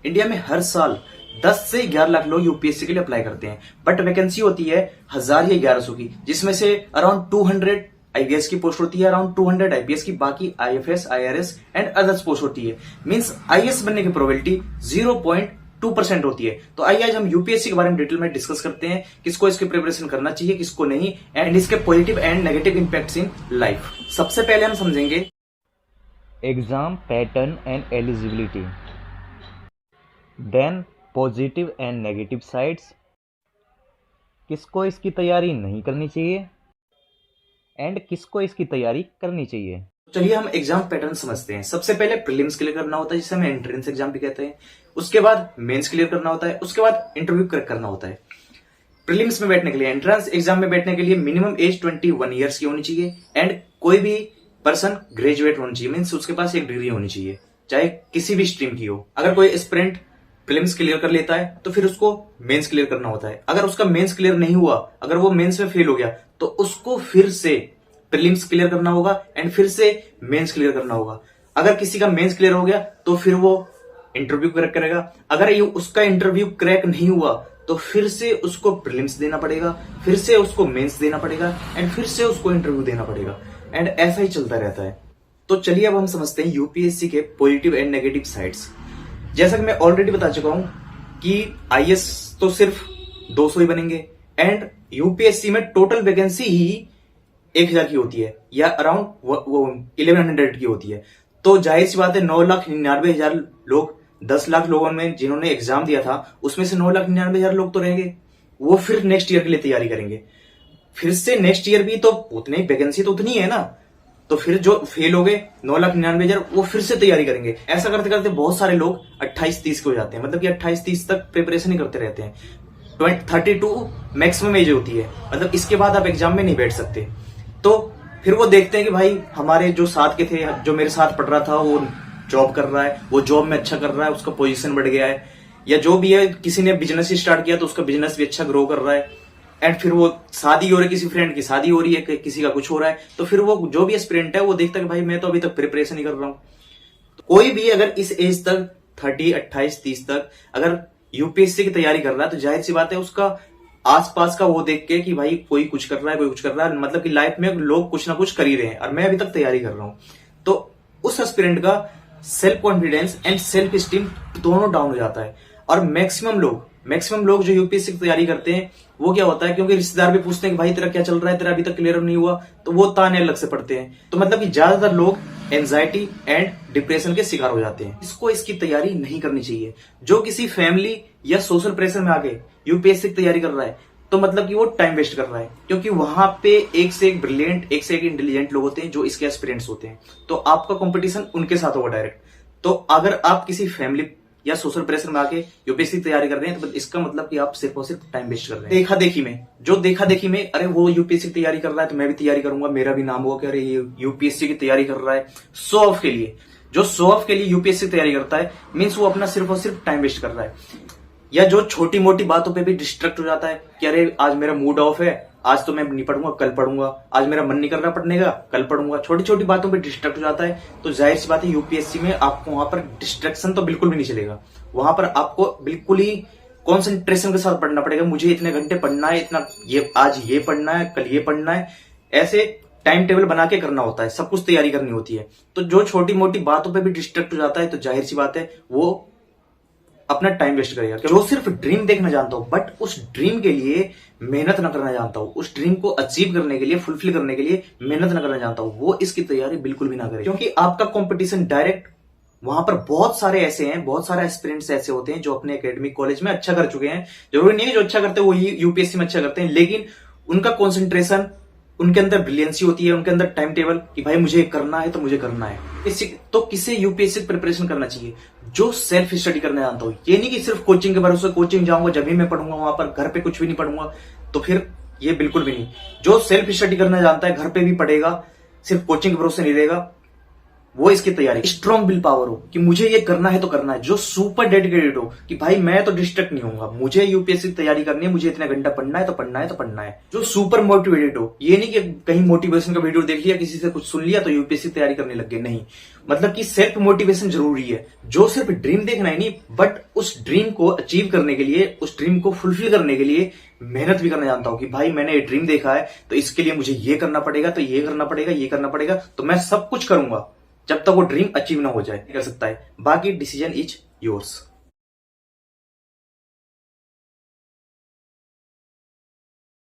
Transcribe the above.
India में हर साल 10 से 11 लाख लोग यूपीएससी के लिए अप्लाई करते हैं, बट वैकेंसी होती है 1000 या 1100 की, जिसमें से अराउंड 200 आईबीएस की पोस्ट होती है, अराउंड 200 आईपीएस की, बाकी IFS, IRS and others post होती है। मींस आईएएस बनने की प्रोबेबिलिटी 0.2% होती है। तो आइए आज हम यूपीएससी के बारे में डिटेल में डिस्कस करते हैं, किसको इसकी प्रिपरेशन करना चाहिए, किसको नहीं, एंड इसके positive and negative impacts in life. सबसे पहले हम समझेंगे exam pattern and eligibility, then positive and negative sides, किसको इसकी तैयारी नहीं करनी चाहिए एंड किसको इसकी तैयारी करनी चाहिए। चलिए हम एग्जाम पैटर्न समझते हैं। सबसे पहले प्रीलिम्स क्लियर करना होता है, जिसे हम एंट्रेंस एग्जाम भी कहते हैं। उसके बाद मेंस क्लियर करना होता है, उसके बाद इंटरव्यू क्रैक करना होता है। प्रीलिम्स में बैठने के लिए, एंट्रेंस एग्जाम में बैठने के लिए मिनिमम एज 21 ईयर्स की होनी चाहिए एंड कोई भी पर्सन ग्रेजुएट होना चाहिए, मीन्स उसके पास एक डिग्री होनी चाहिए, चाहे किसी भी स्ट्रीम की हो। अगर कोई एस्पिरेंट प्रीलिम्स क्लियर कर लेता है तो फिर उसको मेंस क्लियर करना होता है। अगर उसका मेंस क्लियर नहीं हुआ, अगर वो मेंस में फेल हो गया, तो उसको फिर से प्रीलिम्स क्लियर करना होगा एंड फिर से मेंस क्लियर करना होगा। अगर किसी का मेंस क्लियर हो गया तो फिर वो इंटरव्यू क्रैक करेगा। अगर ये उसका इंटरव्यू क्रैक नहीं हुआ तो फिर से उसको प्रीलिम्स देना पड़ेगा, फिर से उसको मेंस देना पड़ेगा एंड फिर से उसको इंटरव्यू देना पड़ेगा, एंड ऐसा ही चलता रहता है। तो चलिए अब हम समझते हैं यूपीएससी के पॉजिटिव एंड नेगेटिव साइड्स। जैसा कि मैं ऑलरेडी बता चुका हूं कि आईएएस तो सिर्फ 200 ही बनेंगे एंड यूपीएससी में टोटल वैकेंसी ही 1000 की होती है या अराउंड 1100 की होती है। तो जाहिर सी बात है 9,99,000 लोग, 10 लाख लोगों में जिन्होंने एग्जाम दिया था उसमें से 9,99,000 लोग तो रहेंगे, वो फिर नेक्स्ट ईयर के लिए तैयारी करेंगे। फिर से नेक्स्ट ईयर भी तो उतनी वैकेंसी तो उतनी है ना, तो फिर जो फेल हो गए 9,99,000 वो फिर से तैयारी करेंगे। ऐसा करते करते बहुत सारे लोग 28-30 के हो जाते हैं, मतलब कि 28-30 तक प्रिपरेशन ही करते रहते हैं। 32 मैक्सिमम एज होती है, मतलब इसके बाद आप एग्जाम में नहीं बैठ सकते। तो फिर वो देखते हैं कि भाई हमारे जो साथ के थे, जो मेरे साथ पढ़ रहा था, वो जॉब कर रहा है, वो जॉब में अच्छा कर रहा है, उसका पोजीशन बढ़ गया है, या जो भी है, किसी ने बिजनेस स्टार्ट किया तो उसका बिजनेस भी अच्छा ग्रो कर रहा है, एंड फिर वो शादी हो रही है, किसी फ्रेंड की शादी हो रही है, किसी का कुछ हो रहा है, तो फिर वो जो भी एस्पिरेंट है वो देखता है कि भाई मैं तो अभी तक प्रिपरेशन ही कर रहा हूं। तो कोई भी अगर इस एज तक 30, 28, 30 तक अगर यूपीएससी की तैयारी कर रहा है तो जाहिर सी बात है उसका आसपास का वो देख के कि भाई कोई कुछ कर रहा है, कोई कुछ कर रहा है, मतलब कि लाइफ में लोग कुछ ना कुछ कर ही रहे हैं और मैं अभी तक तैयारी कर रहा हूं, तो उस एस्पिरेंट का self confidence and self esteem दोनों डाउन हो जाता है। और मैक्सिमम लोग जो यूपीएससी की तैयारी करते हैं वो क्या होता है, क्योंकि रिश्तेदार भी पूछते हैं कि भाई तेरा क्या चल रहा है, तेरा अभी तक क्लियर नहीं हुआ, तो वो ताने अलग से पड़ते हैं। तो मतलब कि ज्यादातर लोग एंजाइटी एंड डिप्रेशन के शिकार हो जाते हैं। इसको इसकी तैयारी नहीं करनी चाहिए। जो किसी फैमिली या सोशल प्रेशर में आके यूपीएससी की तैयारी कर रहा है तो मतलब कि वो टाइम वेस्ट कर रहा है, क्योंकि वहां पे एक से एक ब्रिलियंट, एक से एक इंटेलिजेंट लोग होते हैं जो इसके एस्पिरेंट्स होते हैं, तो आपका कंपटीशन उनके साथ होगा डायरेक्ट। तो अगर आप किसी फैमिली या सोशल प्रेशर में आके यूपीएससी की तैयारी कर रहे हैं तो इसका मतलब कि आप सिर्फ और सिर्फ टाइम वेस्ट कर रहे हैं। देखा देखी में अरे वो यूपीएससी की तैयारी कर रहा है तो मैं भी तैयारी करूंगा, मेरा भी नाम होगा कि अरे ये यूपीएससी की तैयारी कर रहा है। शो ऑफ के लिए, जो शो ऑफ के लिए यूपीएससी की तैयारी करता है, मीन्स वो अपना सिर्फ और सिर्फ टाइम वेस्ट कर रहा है। या जो छोटी मोटी बातों पे भी डिस्ट्रैक्ट हो जाता है कि अरे आज मेरा मूड ऑफ है, आज तो मैं नहीं पढ़ूंगा, कल पढ़ूंगा, आज मेरा मन नहीं कर रहा पढ़ने का, कल पढ़ूंगा, छोटी छोटी बातों पे डिस्ट्रैक्ट हो जाता है। तो जाहिर सी बात है यूपीएससी में आपको वहां पर डिस्ट्रैक्शन तो बिल्कुल भी नहीं चलेगा। वहां पर आपको बिल्कुल ही कॉन्सेंट्रेशन के साथ पढ़ना पड़ेगा। मुझे इतने घंटे पढ़ना है, इतना ये आज ये पढ़ना है, कल ये पढ़ना है, ऐसे टाइम टेबल बना के करना होता है, सब कुछ तैयारी करनी होती है। तो जो छोटी मोटी बातों पे भी डिस्ट्रैक्ट हो जाता है तो जाहिर सी बात है वो अपना टाइम वेस्ट करेगा। जो सिर्फ ड्रीम देखना जानता हूं बट उस ड्रीम के लिए मेहनत न करना जानता हूं, उस ड्रीम को अचीव करने के लिए, फुलफिल करने के लिए मेहनत न करना जानता हूं, वो इसकी तैयारी बिल्कुल भी ना करे, क्योंकि आपका कंपटीशन डायरेक्ट वहां पर बहुत सारे ऐसे हैं, बहुत सारे एस्पिरेंट्स ऐसे होते हैं जो अपने एकेडमिक कॉलेज में अच्छा कर चुके हैं। जरूरी नहीं है जो अच्छा करते हैं वो यूपीएससी में अच्छा करते हैं, लेकिन उनका कॉन्सेंट्रेशन, उनके अंदर ब्रिलियंसी होती है, उनके अंदर टाइम टेबल कि भाई मुझे करना है तो मुझे करना है। तो किसे यूपीएससी प्रिपरेशन करना चाहिए? जो सेल्फ स्टडी करना जानता हो। ये नहीं कि सिर्फ कोचिंग के भरोसे कोचिंग जाऊंगा जब भी मैं पढ़ूंगा, वहां पर घर पे कुछ भी नहीं पढ़ूंगा, तो फिर ये बिल्कुल भी नहीं। जो सेल्फ स्टडी करना जानता है घर पे भी पढ़ेगा, सिर्फ कोचिंग के भरोसे नहीं रहेगा, वो इसकी तैयारी, स्ट्रॉन्ग विल पावर हो कि मुझे ये करना है तो करना है, जो सुपर डेडिकेटेड हो कि भाई मैं तो डिस्ट्रैक्ट नहीं होऊंगा, मुझे यूपीएससी की तैयारी करनी है, मुझे इतना घंटा पढ़ना है तो पढ़ना है तो पढ़ना है, जो सुपर मोटिवेटेड हो। ये नहीं कि कहीं मोटिवेशन का वीडियो देख लिया, किसी से कुछ सुन लिया तो यूपीएससी की तैयारी करने लग गए, नहीं। मतलब कि सेल्फ मोटिवेशन जरूरी है, जो सिर्फ ड्रीम देखना है नहीं, बट उस ड्रीम को अचीव करने के लिए, उस ड्रीम को फुलफिल करने के लिए मेहनत भी करना जानता हूं कि भाई मैंने ये ड्रीम देखा है तो इसके लिए मुझे ये करना पड़ेगा, तो ये करना पड़ेगा, ये करना पड़ेगा, तो मैं सब कुछ करूंगा जब तक वो ड्रीम अचीव ना हो जाए। कर सकता है, बाकी डिसीजन इज योर्स।